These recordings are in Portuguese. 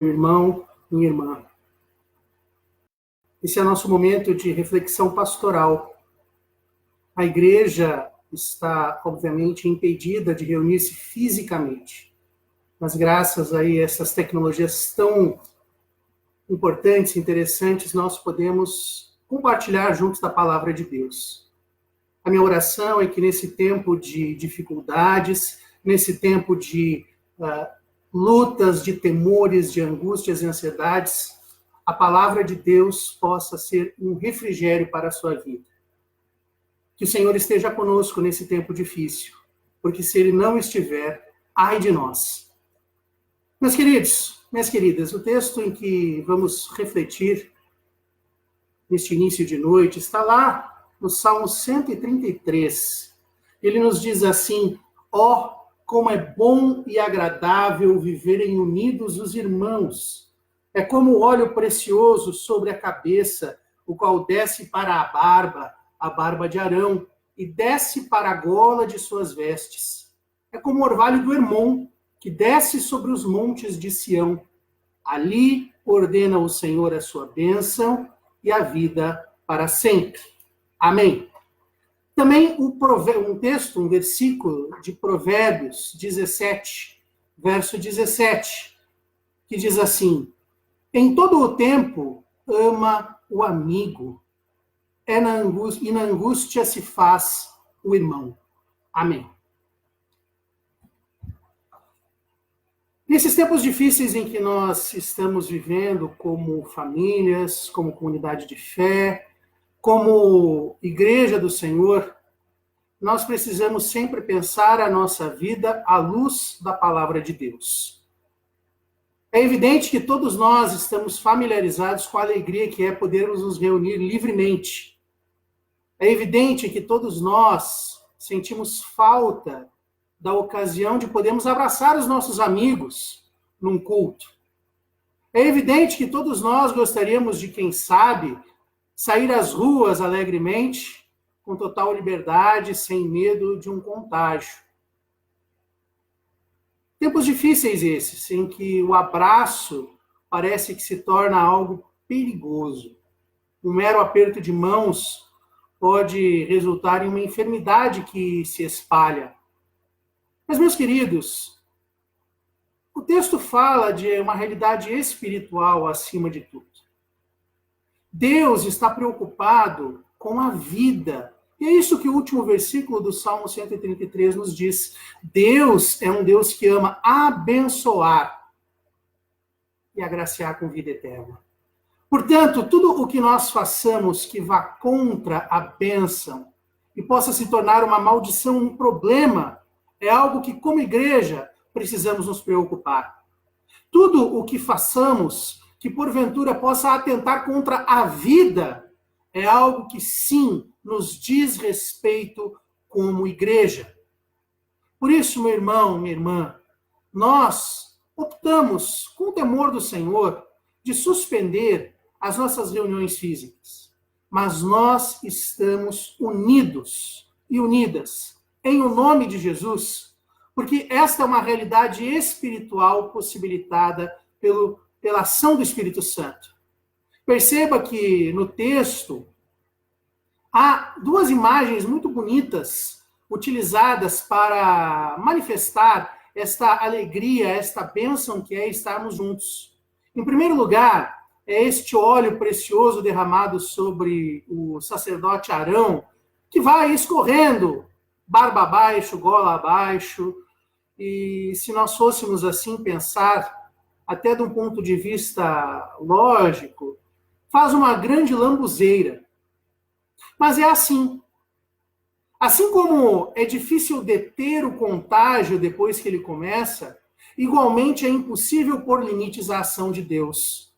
irmão, minha irmã. Esse é nosso momento de reflexão pastoral. A igreja está, obviamente, impedida de reunir-se fisicamente, mas graças a essas tecnologias tão importantes, interessantes, nós podemos compartilhar juntos da palavra de Deus. A minha oração é que nesse tempo de dificuldades, nesse tempo de lutas, de temores, de angústias e ansiedades, a palavra de Deus possa ser um refrigério para a sua vida. Que o Senhor esteja conosco nesse tempo difícil, porque se Ele não estiver, ai de nós. Meus queridos, minhas queridas, o texto em que vamos refletir neste início de noite está lá no Salmo 133. Ele nos diz assim: ó, como é bom e agradável viverem unidos os irmãos. É como o óleo precioso sobre a cabeça, o qual desce para a barba de Arão, e desce para a gola de suas vestes. É como o orvalho do Hermon, que desce sobre os montes de Sião. Ali ordena o Senhor a sua bênção e a vida para sempre. Amém. Também um versículo de Provérbios 17, verso 17, que diz assim: em todo o tempo ama o amigo, e na angústia se faz o irmão. Amém. Nesses tempos difíceis em que nós estamos vivendo como famílias, como comunidade de fé, como igreja do Senhor, nós precisamos sempre pensar a nossa vida à luz da palavra de Deus. É evidente que todos nós estamos familiarizados com a alegria que é podermos nos reunir livremente. É evidente que todos nós sentimos falta da ocasião de podermos abraçar os nossos amigos num culto. É evidente que todos nós gostaríamos de, quem sabe, sair às ruas alegremente, com total liberdade, sem medo de um contágio. Tempos difíceis esses, em que o abraço parece que se torna algo perigoso. Um mero aperto de mãos pode resultar em uma enfermidade que se espalha. Mas, meus queridos, o texto fala de uma realidade espiritual acima de tudo. Deus está preocupado com a vida. E é isso que o último versículo do Salmo 133 nos diz. Deus é um Deus que ama abençoar e agraciar com vida eterna. Portanto, tudo o que nós façamos que vá contra a bênção e possa se tornar uma maldição, um problema, é algo que, como igreja, precisamos nos preocupar. Tudo o que façamos que, porventura, possa atentar contra a vida, é algo que, sim, nos diz respeito como igreja. Por isso, meu irmão, minha irmã, nós optamos, com o temor do Senhor, de suspender as nossas reuniões físicas. Mas nós estamos unidos e unidas em o nome de Jesus, porque esta é uma realidade espiritual possibilitada pela ação do Espírito Santo. Perceba que no texto há duas imagens muito bonitas utilizadas para manifestar esta alegria, esta bênção que é estarmos juntos. Em primeiro lugar, é este óleo precioso derramado sobre o sacerdote Arão, que vai escorrendo barba abaixo, gola abaixo. E se nós fôssemos assim pensar, até de um ponto de vista lógico, faz uma grande lambuzeira. Mas é assim. Assim como é difícil deter o contágio depois que ele começa, igualmente é impossível pôr limites à ação de Deus.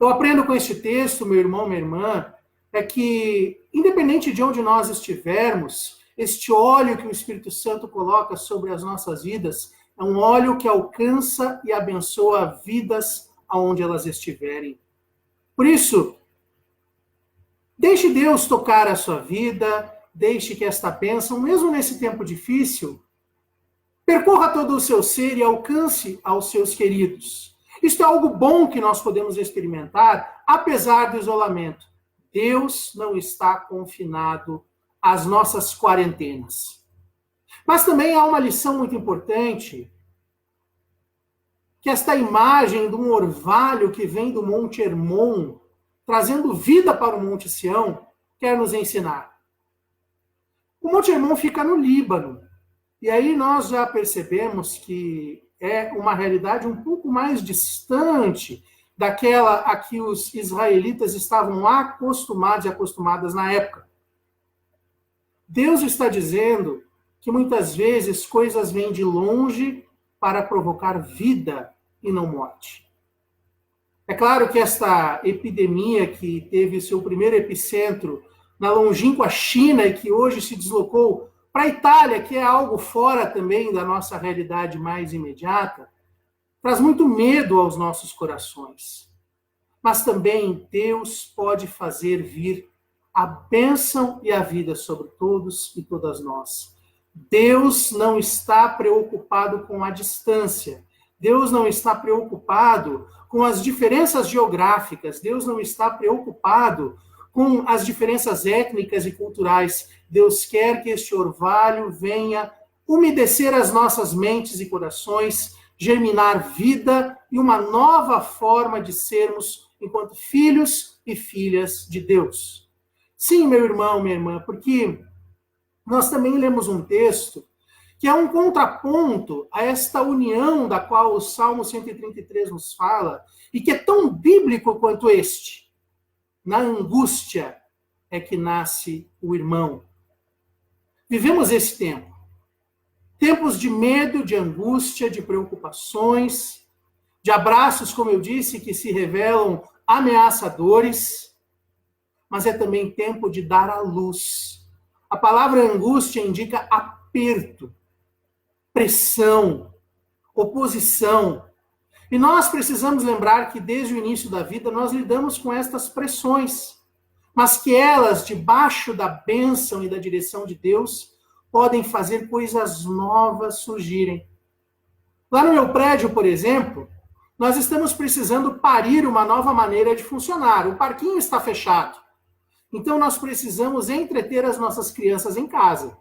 Eu aprendo com este texto, meu irmão, minha irmã, é que, independente de onde nós estivermos, este óleo que o Espírito Santo coloca sobre as nossas vidas é um óleo que alcança e abençoa vidas aonde elas estiverem. Por isso, deixe Deus tocar a sua vida, deixe que esta bênção, mesmo nesse tempo difícil, percorra todo o seu ser e alcance aos seus queridos. Isto é algo bom que nós podemos experimentar, apesar do isolamento. Deus não está confinado às nossas quarentenas. Mas também há uma lição muito importante, que esta imagem de um orvalho que vem do Monte Hermon, trazendo vida para o Monte Sião, quer nos ensinar. O Monte Hermon fica no Líbano. E aí nós já percebemos que é uma realidade um pouco mais distante daquela a que os israelitas estavam acostumados e acostumadas na época. Deus está dizendo que muitas vezes coisas vêm de longe para provocar vida e não morte. É claro que esta epidemia que teve seu primeiro epicentro na longínqua China e que hoje se deslocou para a Itália, que é algo fora também da nossa realidade mais imediata, traz muito medo aos nossos corações. Mas também Deus pode fazer vir a bênção e a vida sobre todos e todas nós. Deus não está preocupado com a distância. Deus não está preocupado com as diferenças geográficas. Deus não está preocupado com as diferenças étnicas e culturais. Deus quer que este orvalho venha umedecer as nossas mentes e corações, germinar vida e uma nova forma de sermos enquanto filhos e filhas de Deus. Sim, meu irmão, minha irmã, porque nós também lemos um texto que é um contraponto a esta união da qual o Salmo 133 nos fala, e que é tão bíblico quanto este. Na angústia é que nasce o irmão. Vivemos esse tempo. Tempos de medo, de angústia, de preocupações, de abraços, como eu disse, que se revelam ameaçadores, mas é também tempo de dar à luz. A palavra angústia indica aperto, pressão, oposição. E nós precisamos lembrar que desde o início da vida nós lidamos com estas pressões, mas que elas, debaixo da bênção e da direção de Deus, podem fazer coisas novas surgirem. Lá no meu prédio, por exemplo, nós estamos precisando parir uma nova maneira de funcionar. O parquinho está fechado. Então nós precisamos entreter as nossas crianças em casa.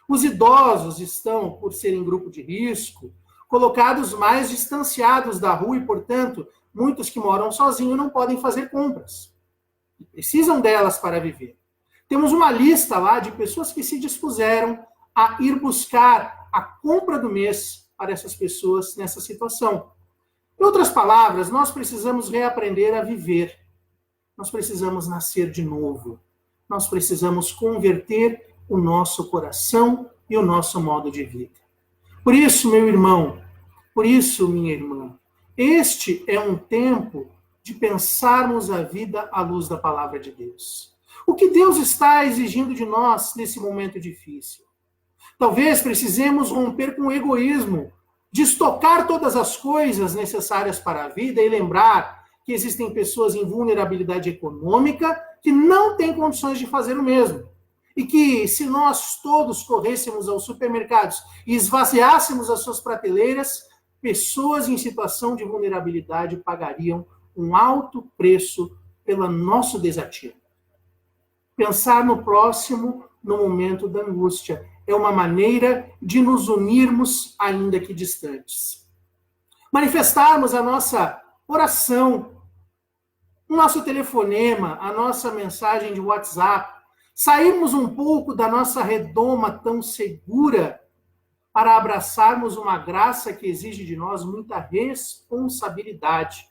Os idosos estão, por serem grupo de risco, colocados mais distanciados da rua e, portanto, muitos que moram sozinhos não podem fazer compras. E precisam delas para viver. Temos uma lista lá de pessoas que se dispuseram a ir buscar a compra do mês para essas pessoas nessa situação. Em outras palavras, nós precisamos reaprender a viver. Nós precisamos nascer de novo. Nós precisamos converter o nosso coração e o nosso modo de vida. Por isso, meu irmão, por isso, minha irmã, este é um tempo de pensarmos a vida à luz da palavra de Deus. O que Deus está exigindo de nós nesse momento difícil? Talvez precisemos romper com o egoísmo, de estocar todas as coisas necessárias para a vida e lembrar que existem pessoas em vulnerabilidade econômica que não têm condições de fazer o mesmo. E que se nós todos corrêssemos aos supermercados e esvaziássemos as suas prateleiras, pessoas em situação de vulnerabilidade pagariam um alto preço pelo nosso desatino. Pensar no próximo no momento da angústia é uma maneira de nos unirmos, ainda que distantes. Manifestarmos a nossa oração, o nosso telefonema, a nossa mensagem de WhatsApp, sairmos um pouco da nossa redoma tão segura para abraçarmos uma graça que exige de nós muita responsabilidade.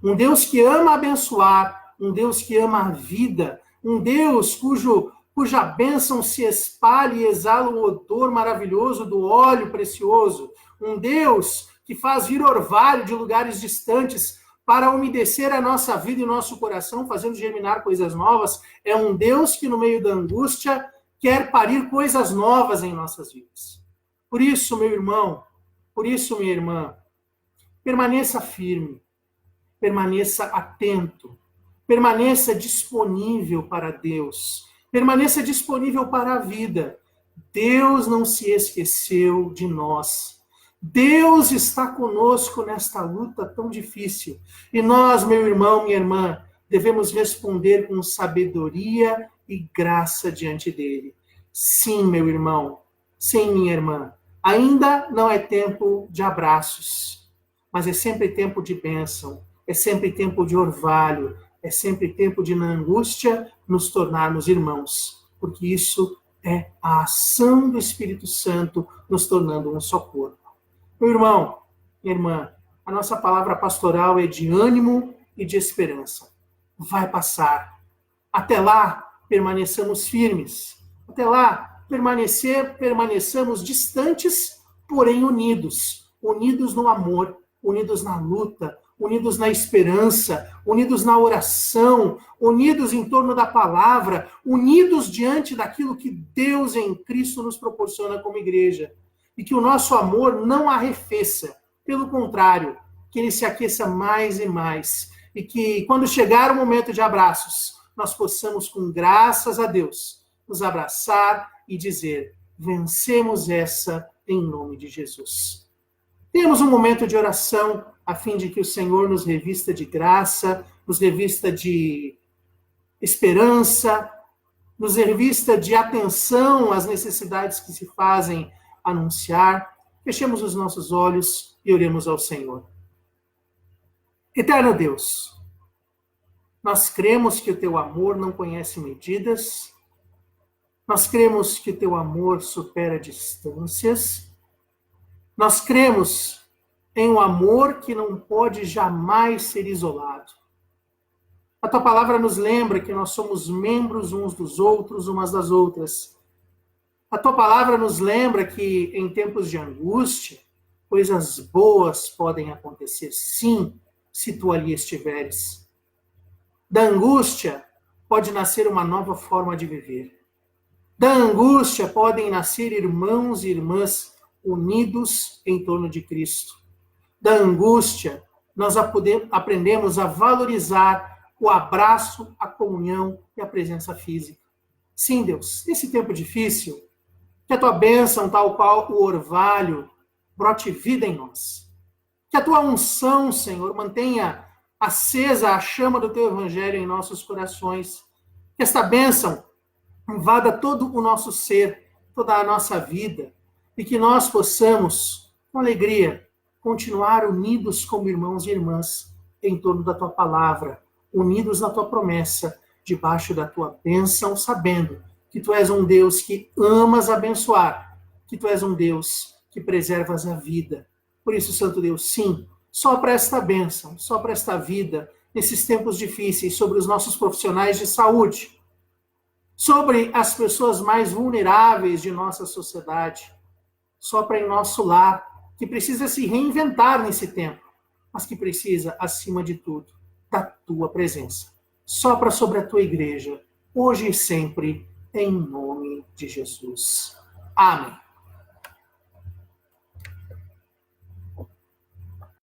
Um Deus que ama abençoar, um Deus que ama a vida, um Deus cuja bênção se espalha e exala o odor maravilhoso do óleo precioso. Um Deus que faz vir orvalho de lugares distantes para umedecer a nossa vida e o nosso coração, fazendo germinar coisas novas. É um Deus que, no meio da angústia, quer parir coisas novas em nossas vidas. Por isso, meu irmão, por isso, minha irmã, permaneça firme, permaneça atento, permaneça disponível para Deus, permaneça disponível para a vida. Deus não se esqueceu de nós. Deus está conosco nesta luta tão difícil. E nós, meu irmão, minha irmã, devemos responder com sabedoria e graça diante dele. Sim, meu irmão, sim, minha irmã, ainda não é tempo de abraços, mas é sempre tempo de bênção, é sempre tempo de orvalho, é sempre tempo de, na angústia, nos tornarmos irmãos, porque isso é a ação do Espírito Santo nos tornando um só corpo. Meu irmão, minha irmã, a nossa palavra pastoral é de ânimo e de esperança. Vai passar. Até lá, permaneçamos firmes. Até lá, permaneçamos distantes, porém unidos. Unidos no amor, unidos na luta, unidos na esperança, unidos na oração, unidos em torno da palavra, unidos diante daquilo que Deus em Cristo nos proporciona como igreja. E que o nosso amor não arrefeça. Pelo contrário, que ele se aqueça mais e mais. E que quando chegar o momento de abraços, nós possamos, com graças a Deus, nos abraçar e dizer: vencemos essa em nome de Jesus. Temos um momento de oração a fim de que o Senhor nos revista de graça, nos revista de esperança, nos revista de atenção às necessidades que se fazem anunciar. Fechemos os nossos olhos e oremos ao Senhor. Eterno Deus, nós cremos que o teu amor não conhece medidas, nós cremos que o teu amor supera distâncias, nós cremos em um amor que não pode jamais ser isolado. A tua palavra nos lembra que nós somos membros uns dos outros, umas das outras. A tua palavra nos lembra que em tempos de angústia, coisas boas podem acontecer, sim, se tu ali estiveres. Da angústia pode nascer uma nova forma de viver. Da angústia podem nascer irmãos e irmãs unidos em torno de Cristo. Da angústia, nós aprendemos a valorizar o abraço, a comunhão e a presença física. Sim, Deus, nesse tempo difícil, que a tua bênção, tal qual o orvalho, brote vida em nós. Que a tua unção, Senhor, mantenha acesa a chama do teu evangelho em nossos corações. Que esta bênção invada todo o nosso ser, toda a nossa vida, e que nós possamos, com alegria, continuar unidos como irmãos e irmãs em torno da tua palavra, unidos na tua promessa, debaixo da tua bênção, sabendo que tu és um Deus que amas abençoar, que tu és um Deus que preservas a vida. Por isso, Santo Deus, sim, só para esta bênção, só para esta vida, nesses tempos difíceis, sobre os nossos profissionais de saúde, sobre as pessoas mais vulneráveis de nossa sociedade, só para em nosso lar, que precisa se reinventar nesse tempo, mas que precisa, acima de tudo, da tua presença. Sopra sobre a tua igreja, hoje e sempre, em nome de Jesus. Amém.